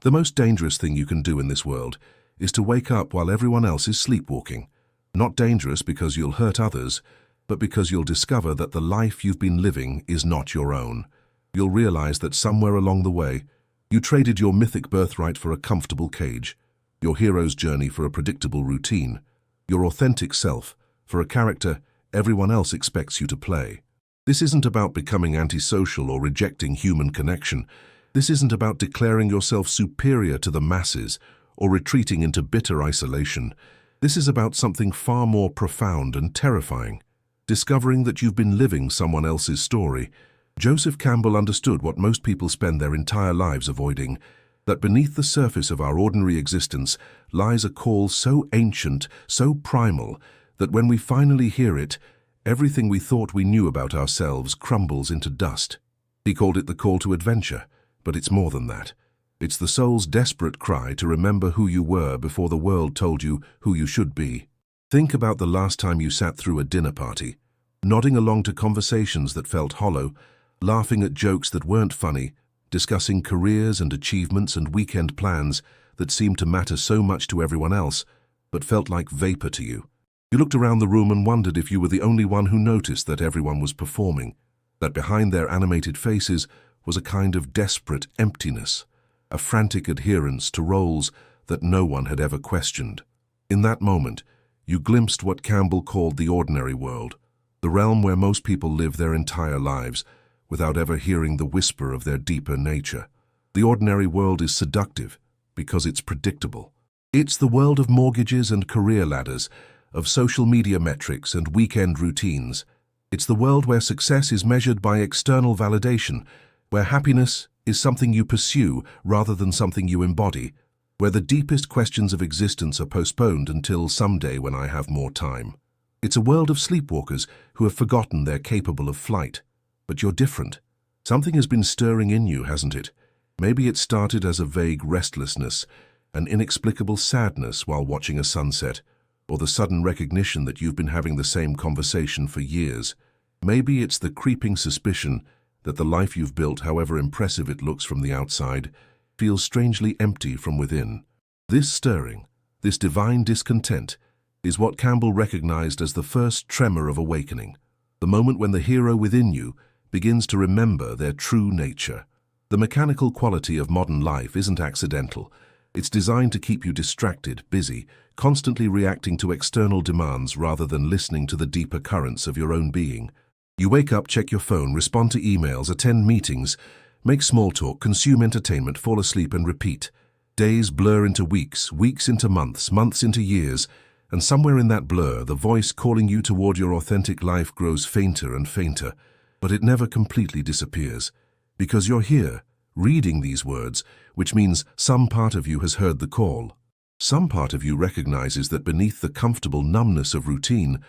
The most dangerous thing you can do in this world is to wake up while everyone else is sleepwalking. Not dangerous because you'll hurt others, but because you'll discover that the life you've been living is not your own. You'll realize that somewhere along the way, you traded your mythic birthright for a comfortable cage, your hero's journey for a predictable routine, your authentic self for a character everyone else expects you to play. This isn't about becoming antisocial or rejecting human connection. This isn't about declaring yourself superior to the masses or retreating into bitter isolation. This is about something far more profound and terrifying. Discovering that you've been living someone else's story. Joseph Campbell understood what most people spend their entire lives avoiding, that beneath the surface of our ordinary existence lies a call so ancient, so primal, that when we finally hear it, everything we thought we knew about ourselves crumbles into dust. He called it the call to adventure, but it's more than that. It's the soul's desperate cry to remember who you were before the world told you who you should be. Think about the last time you sat through a dinner party, nodding along to conversations that felt hollow, laughing at jokes that weren't funny, discussing careers and achievements and weekend plans that seemed to matter so much to everyone else, but felt like vapor to you. You looked around the room and wondered if you were the only one who noticed that everyone was performing, that behind their animated faces was a kind of desperate emptiness, a frantic adherence to roles that no one had ever questioned. In that moment, you glimpsed what Campbell called the ordinary world, the realm where most people live their entire lives without ever hearing the whisper of their deeper nature. The ordinary world is seductive because it's predictable. It's the world of mortgages and career ladders, of social media metrics and weekend routines. It's the world where success is measured by external validation, where happiness is something you pursue rather than something you embody, where the deepest questions of existence are postponed until someday when I have more time. It's a world of sleepwalkers who have forgotten they're capable of flight. But you're different. Something has been stirring in you, hasn't it? Maybe it started as a vague restlessness, an inexplicable sadness while watching a sunset, or the sudden recognition that you've been having the same conversation for years. Maybe it's the creeping suspicion that the life you've built, however impressive it looks from the outside, feels strangely empty from within. This stirring, this divine discontent, is what Campbell recognized as the first tremor of awakening, the moment when the hero within you begins to remember their true nature. The mechanical quality of modern life isn't accidental. It's designed to keep you distracted, busy, constantly reacting to external demands rather than listening to the deeper currents of your own being. You wake up, check your phone, respond to emails, attend meetings, make small talk, consume entertainment, fall asleep and repeat. Days blur into weeks, weeks into months, months into years, and somewhere in that blur, the voice calling you toward your authentic life grows fainter and fainter, but it never completely disappears. Because you're here, reading these words, which means some part of you has heard the call. Some part of you recognizes that beneath the comfortable numbness of routine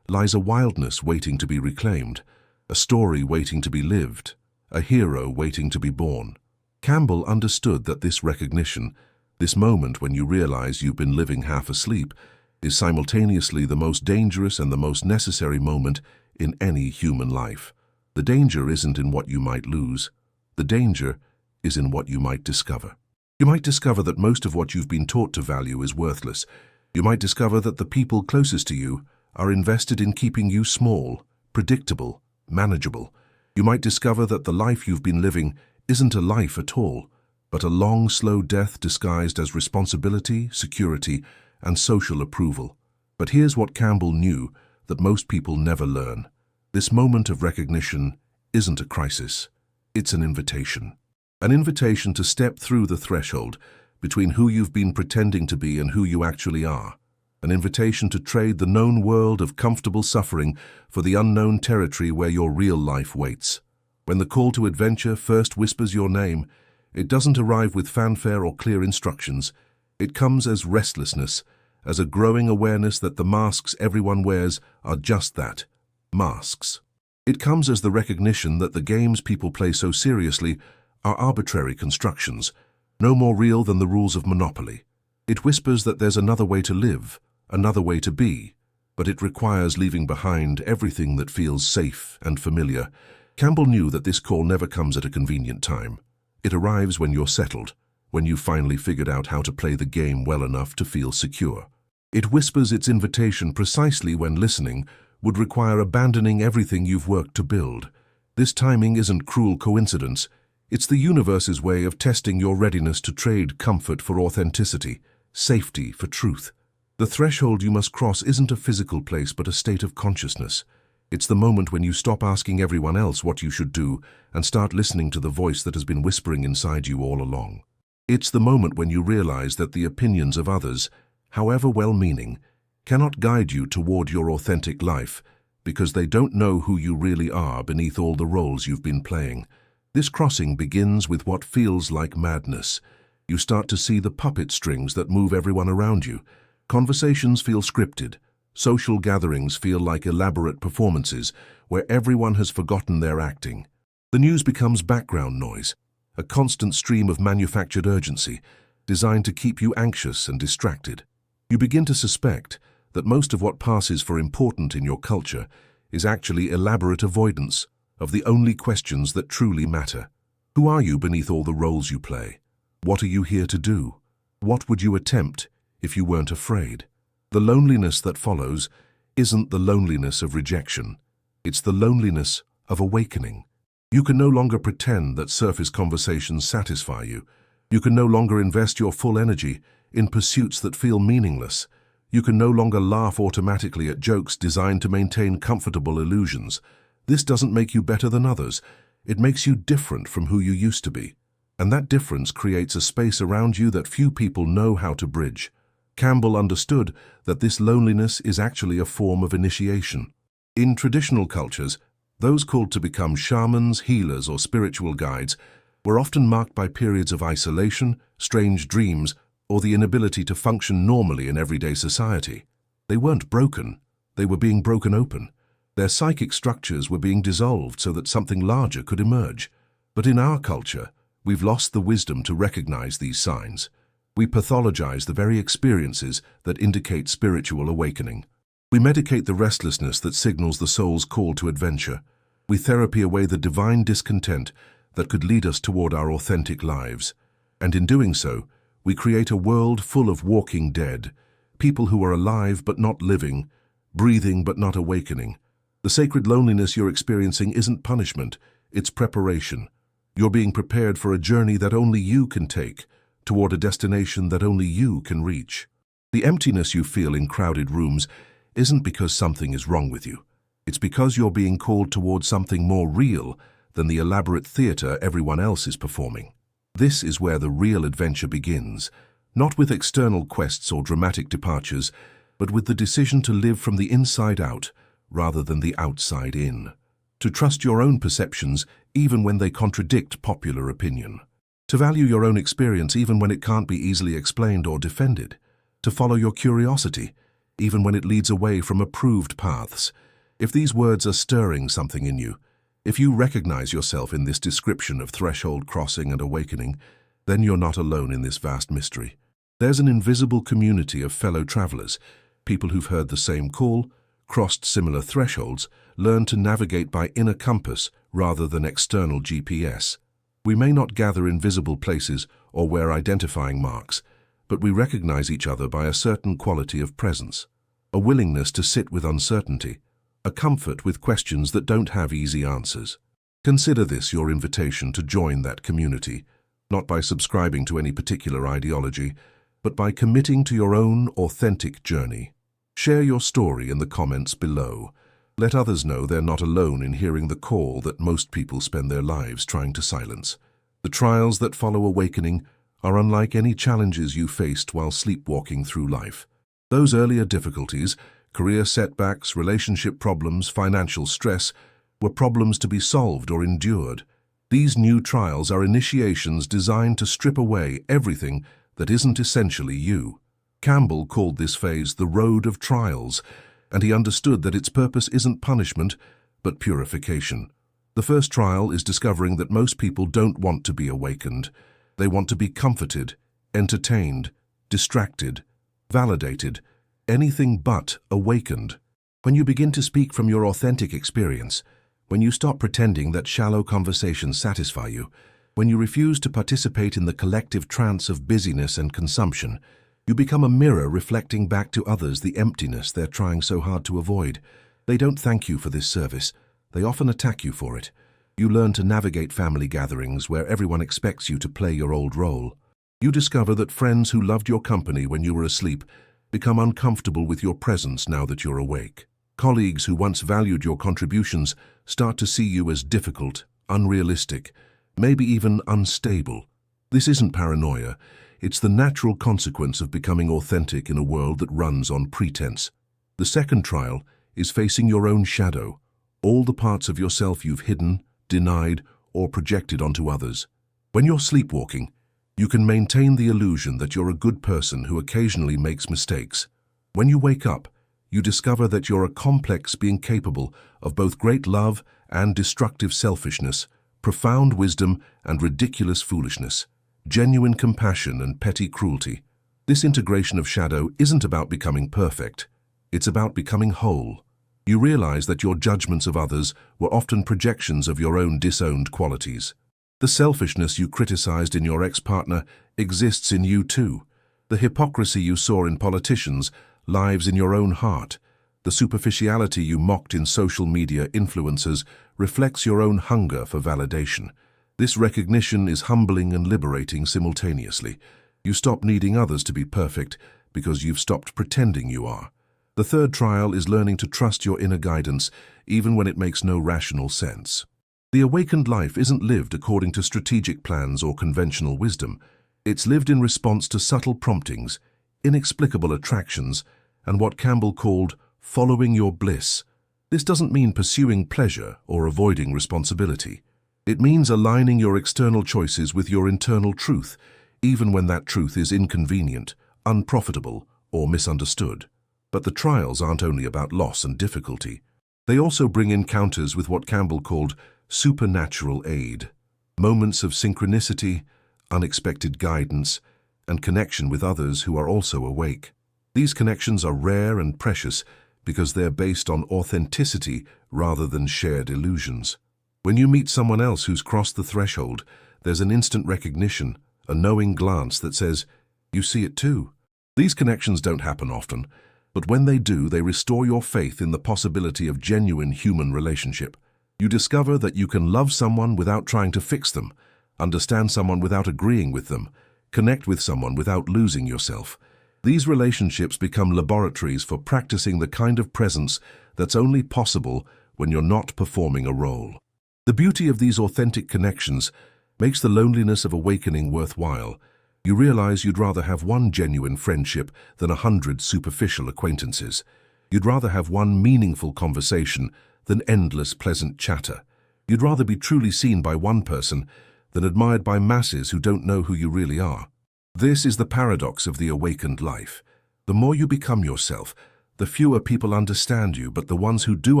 lies a wildness waiting to be reclaimed, a story waiting to be lived, a hero waiting to be born. Campbell understood that this recognition, this moment when you realize you've been living half asleep, is simultaneously the most dangerous and the most necessary moment in any human life. The danger isn't in what you might lose. The danger is in what you might discover. You might discover that most of what you've been taught to value is worthless. You might discover that the people closest to you are invested in keeping you small, predictable, manageable. You might discover that the life you've been living isn't a life at all, but a long, slow death disguised as responsibility, security, and social approval. But here's what Campbell knew that most people never learn. This moment of recognition isn't a crisis. It's an invitation. An invitation to step through the threshold between who you've been pretending to be and who you actually are. An invitation to trade the known world of comfortable suffering for the unknown territory where your real life waits. When the call to adventure first whispers your name, it doesn't arrive with fanfare or clear instructions. It comes as restlessness, as a growing awareness that the masks everyone wears are just that, masks. It comes as the recognition that the games people play so seriously are arbitrary constructions, no more real than the rules of Monopoly. It whispers that there's another way to live, another way to be, but it requires leaving behind everything that feels safe and familiar. Campbell knew that this call never comes at a convenient time. It arrives when you're settled, when you've finally figured out how to play the game well enough to feel secure. It whispers its invitation precisely when listening would require abandoning everything you've worked to build. This timing isn't cruel coincidence. It's the universe's way of testing your readiness to trade comfort for authenticity, safety for truth. The threshold you must cross isn't a physical place but a state of consciousness. It's the moment when you stop asking everyone else what you should do and start listening to the voice that has been whispering inside you all along. It's the moment when you realize that the opinions of others, however well-meaning, cannot guide you toward your authentic life because they don't know who you really are beneath all the roles you've been playing. This crossing begins with what feels like madness. You start to see the puppet strings that move everyone around you. Conversations feel scripted. Social gatherings feel like elaborate performances where everyone has forgotten their acting. The news becomes background noise, a constant stream of manufactured urgency designed to keep you anxious and distracted. You begin to suspect that most of what passes for important in your culture is actually elaborate avoidance of the only questions that truly matter. Who are you beneath all the roles you play? What are you here to do? What would you attempt if you weren't afraid? The loneliness that follows isn't the loneliness of rejection. It's the loneliness of awakening. You can no longer pretend that surface conversations satisfy you. You can no longer invest your full energy in pursuits that feel meaningless. You can no longer laugh automatically at jokes designed to maintain comfortable illusions. This doesn't make you better than others. It makes you different from who you used to be. And that difference creates a space around you that few people know how to bridge. Campbell understood that this loneliness is actually a form of initiation. In traditional cultures, those called to become shamans, healers, or spiritual guides were often marked by periods of isolation, strange dreams, or the inability to function normally in everyday society. They weren't broken, they were being broken open. Their psychic structures were being dissolved so that something larger could emerge. But in our culture, we've lost the wisdom to recognize these signs. We pathologize the very experiences that indicate spiritual awakening. We medicate the restlessness that signals the soul's call to adventure. We therapy away the divine discontent that could lead us toward our authentic lives. And in doing so, we create a world full of walking dead, people who are alive but not living, breathing but not awakening. The sacred loneliness you're experiencing isn't punishment, it's preparation. You're being prepared for a journey that only you can take, toward a destination that only you can reach. The emptiness you feel in crowded rooms isn't because something is wrong with you. It's because you're being called toward something more real than the elaborate theater everyone else is performing. This is where the real adventure begins, not with external quests or dramatic departures, but with the decision to live from the inside out rather than the outside in. To trust your own perceptions even when they contradict popular opinion. To value your own experience even when it can't be easily explained or defended. To follow your curiosity even when it leads away from approved paths. If these words are stirring something in you, if you recognize yourself in this description of threshold crossing and awakening, then you're not alone in this vast mystery. There's an invisible community of fellow travelers, people who've heard the same call, crossed similar thresholds, learned to navigate by inner compass rather than external GPS. We may not gather in visible places or wear identifying marks, but we recognize each other by a certain quality of presence, a willingness to sit with uncertainty, a comfort with questions that don't have easy answers. Consider this your invitation to join that community, not by subscribing to any particular ideology, but by committing to your own authentic journey. Share your story in the comments below. Let others know they're not alone in hearing the call that most people spend their lives trying to silence. The trials that follow awakening are unlike any challenges you faced while sleepwalking through life. Those earlier difficulties, career setbacks, relationship problems, financial stress, were problems to be solved or endured. These new trials are initiations designed to strip away everything that isn't essentially you. Campbell called this phase the road of trials, and he understood that its purpose isn't punishment, but purification. The first trial is discovering that most people don't want to be awakened. They want to be comforted, entertained, distracted, validated, anything but awakened. When you begin to speak from your authentic experience, when you stop pretending that shallow conversations satisfy you, When you refuse to participate in the collective trance of busyness and consumption, you become a mirror reflecting back to others the emptiness they're trying so hard to avoid. They don't thank you for this service. They often attack you for it. You learn to navigate family gatherings where everyone expects you to play your old role. You discover that friends who loved your company when you were asleep become uncomfortable with your presence now that you're awake. Colleagues who once valued your contributions start to see you as difficult, unrealistic, maybe even unstable. This isn't paranoia. It's the natural consequence of becoming authentic in a world that runs on pretense. The second trial is facing your own shadow, all the parts of yourself you've hidden, denied, or projected onto others. When you're sleepwalking, you can maintain the illusion that you're a good person who occasionally makes mistakes. When you wake up, you discover that you're a complex being capable of both great love and destructive selfishness, profound wisdom and ridiculous foolishness, genuine compassion and petty cruelty. This integration of shadow isn't about becoming perfect. It's about becoming whole. You realize that your judgments of others were often projections of your own disowned qualities. The selfishness you criticized in your ex-partner exists in you too. The hypocrisy you saw in politicians lives in your own heart. The superficiality you mocked in social media influencers reflects your own hunger for validation. This recognition is humbling and liberating simultaneously. You stop needing others to be perfect because you've stopped pretending you are. The third trial is learning to trust your inner guidance even when it makes no rational sense. The awakened life isn't lived according to strategic plans or conventional wisdom. It's lived in response to subtle promptings, inexplicable attractions, and what Campbell called following your bliss. This doesn't mean pursuing pleasure or avoiding responsibility. It means aligning your external choices with your internal truth, even when that truth is inconvenient, unprofitable, or misunderstood. But the trials aren't only about loss and difficulty. They also bring encounters with what Campbell called supernatural aid, moments of synchronicity, unexpected guidance, and connection with others who are also awake. These connections are rare and precious because they're based on authenticity rather than shared illusions. When you meet someone else who's crossed the threshold, there's an instant recognition, a knowing glance that says, "You see it too." These connections don't happen often, but when they do, they restore your faith in the possibility of genuine human relationship. You discover that you can love someone without trying to fix them, understand someone without agreeing with them, connect with someone without losing yourself. These relationships become laboratories for practicing the kind of presence that's only possible when you're not performing a role. The beauty of these authentic connections makes the loneliness of awakening worthwhile. You realize you'd rather have one genuine friendship than 100 superficial acquaintances. You'd rather have one meaningful conversation than endless pleasant chatter. You'd rather be truly seen by one person than admired by masses who don't know who you really are. This is the paradox of the awakened life. The more you become yourself, the fewer people understand you, but the ones who do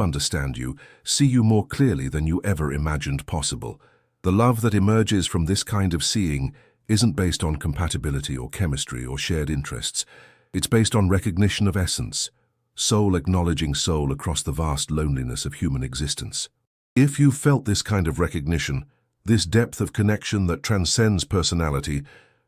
understand you see you more clearly than you ever imagined possible. The love that emerges from this kind of seeing isn't based on compatibility or chemistry or shared interests. It's based on recognition of essence, soul acknowledging soul across the vast loneliness of human existence. If you've felt this kind of recognition, this depth of connection that transcends personality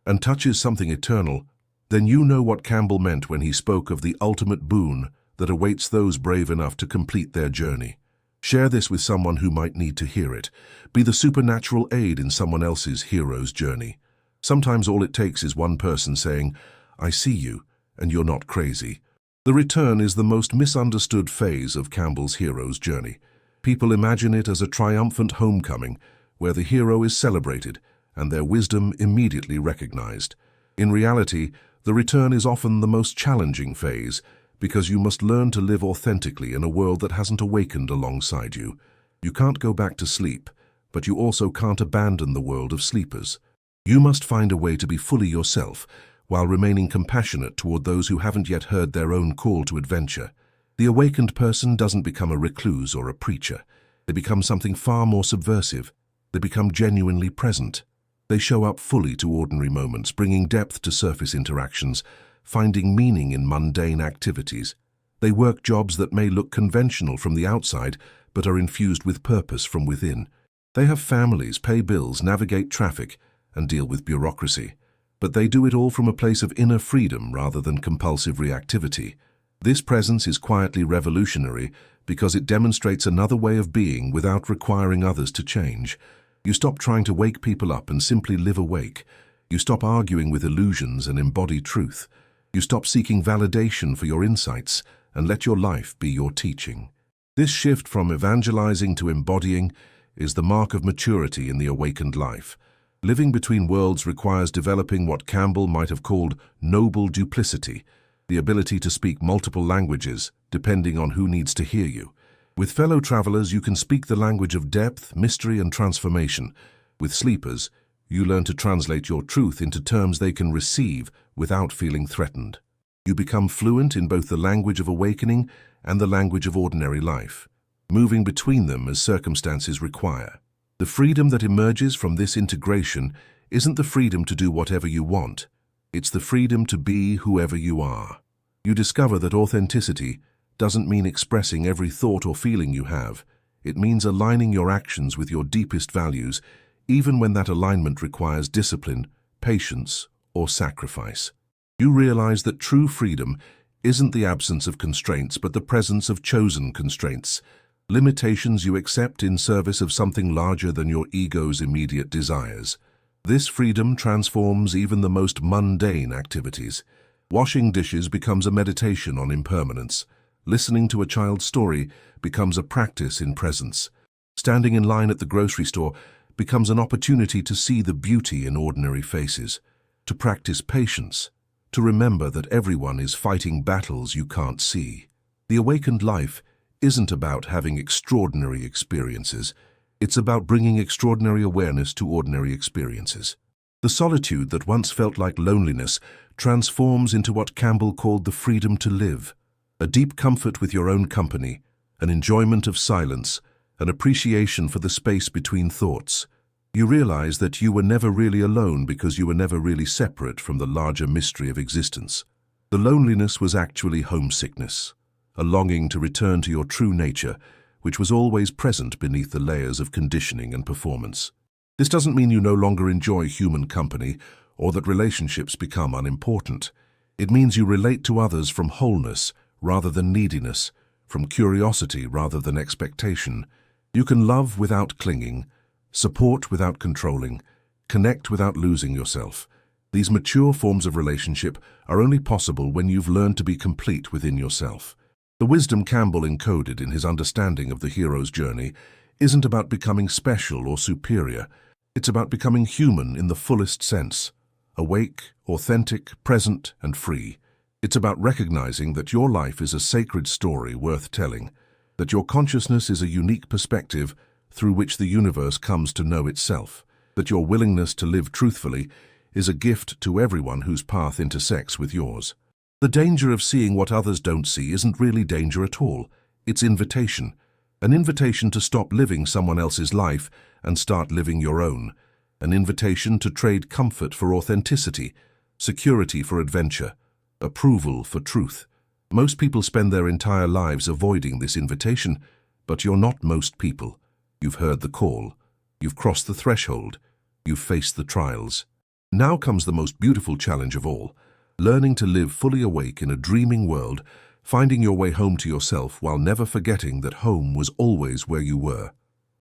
and touches something eternal, then you know what Campbell meant when he spoke of the ultimate boon that awaits those brave enough to complete their journey. Share this with someone who might need to hear it. Be the supernatural aid in someone else's hero's journey. Sometimes all it takes is one person saying, "I see you, and you're not crazy." The return is the most misunderstood phase of Campbell's hero's journey. People imagine it as a triumphant homecoming, where the hero is celebrated and their wisdom immediately recognized. In reality, the return is often the most challenging phase, because you must learn to live authentically in a world that hasn't awakened alongside you. You can't go back to sleep, but you also can't abandon the world of sleepers. You must find a way to be fully yourself, while remaining compassionate toward those who haven't yet heard their own call to adventure. The awakened person doesn't become a recluse or a preacher. They become something far more subversive. They become genuinely present. They show up fully to ordinary moments, bringing depth to surface interactions, finding meaning in mundane activities. They work jobs that may look conventional from the outside, but are infused with purpose from within. They have families, pay bills, navigate traffic, and deal with bureaucracy. But they do it all from a place of inner freedom rather than compulsive reactivity. This presence is quietly revolutionary because it demonstrates another way of being without requiring others to change. You stop trying to wake people up and simply live awake. You stop arguing with illusions and embody truth. You stop seeking validation for your insights and let your life be your teaching. This shift from evangelizing to embodying is the mark of maturity in the awakened life. Living between worlds requires developing what Campbell might have called noble duplicity, the ability to speak multiple languages, depending on who needs to hear you. With fellow travelers, you can speak the language of depth, mystery, and transformation. With sleepers, you learn to translate your truth into terms they can receive without feeling threatened. You become fluent in both the language of awakening and the language of ordinary life, moving between them as circumstances require. The freedom that emerges from this integration isn't the freedom to do whatever you want. It's the freedom to be whoever you are. You discover that authenticity doesn't mean expressing every thought or feeling you have. It means aligning your actions with your deepest values, even when that alignment requires discipline, patience, or sacrifice. You realize that true freedom isn't the absence of constraints, but the presence of chosen constraints, limitations you accept in service of something larger than your ego's immediate desires. This freedom transforms even the most mundane activities. Washing dishes becomes a meditation on impermanence. Listening to a child's story becomes a practice in presence. Standing in line at the grocery store becomes an opportunity to see the beauty in ordinary faces, to practice patience, to remember that everyone is fighting battles you can't see. The awakened life isn't about having extraordinary experiences. It's about bringing extraordinary awareness to ordinary experiences. The solitude that once felt like loneliness transforms into what Campbell called the freedom to live, a deep comfort with your own company, an enjoyment of silence, an appreciation for the space between thoughts. You realize that you were never really alone because you were never really separate from the larger mystery of existence. The loneliness was actually homesickness, a longing to return to your true nature, which was always present beneath the layers of conditioning and performance. This doesn't mean you no longer enjoy human company or that relationships become unimportant. It means you relate to others from wholeness rather than neediness, from curiosity rather than expectation. You can love without clinging, support without controlling, connect without losing yourself. These mature forms of relationship are only possible when you've learned to be complete within yourself. The wisdom Campbell encoded in his understanding of the hero's journey isn't about becoming special or superior. It's about becoming human in the fullest sense, awake, authentic, present, and free. It's about recognizing that your life is a sacred story worth telling, that your consciousness is a unique perspective through which the universe comes to know itself, that your willingness to live truthfully is a gift to everyone whose path intersects with yours. The danger of seeing what others don't see isn't really danger at all. It's invitation. An invitation to stop living someone else's life and start living your own. An invitation to trade comfort for authenticity, security for adventure, approval for truth. Most people spend their entire lives avoiding this invitation, but you're not most people. You've heard the call. You've crossed the threshold. You've faced the trials. Now comes the most beautiful challenge of all. Learning to live fully awake in a dreaming world, finding your way home to yourself while never forgetting that home was always where you were.